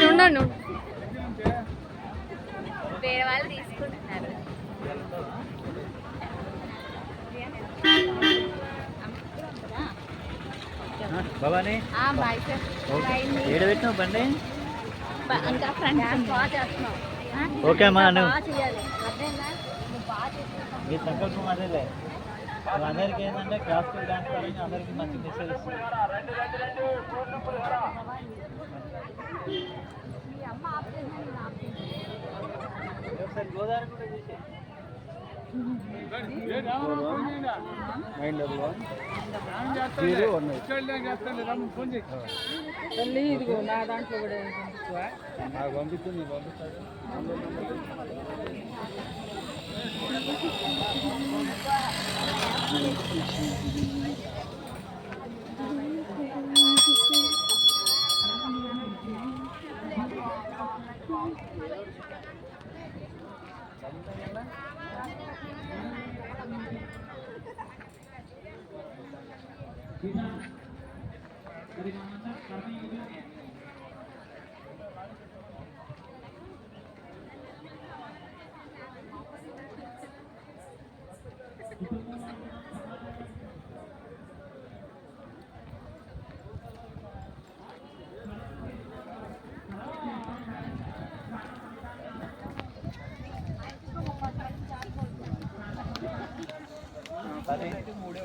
ఉండు వేరే వాళ్ళు తీసుకుంటున్నారు. భవానీ ఏడు పెట్టినావు బండి ఓకే అమ్మా మీ సంకల్పం అదేలే అందరికి ఏంటంటే క్లాసికల్ డాన్స్ పరంగా అందరికి మంచి మెసేజ్ ఇస్తుంది. ఒకసారి గోదావరి కూడా చూసి ఇదిగో నా దాంట్లో కూడా నాకు పంపిస్తుంది పంపిస్తాడు. అది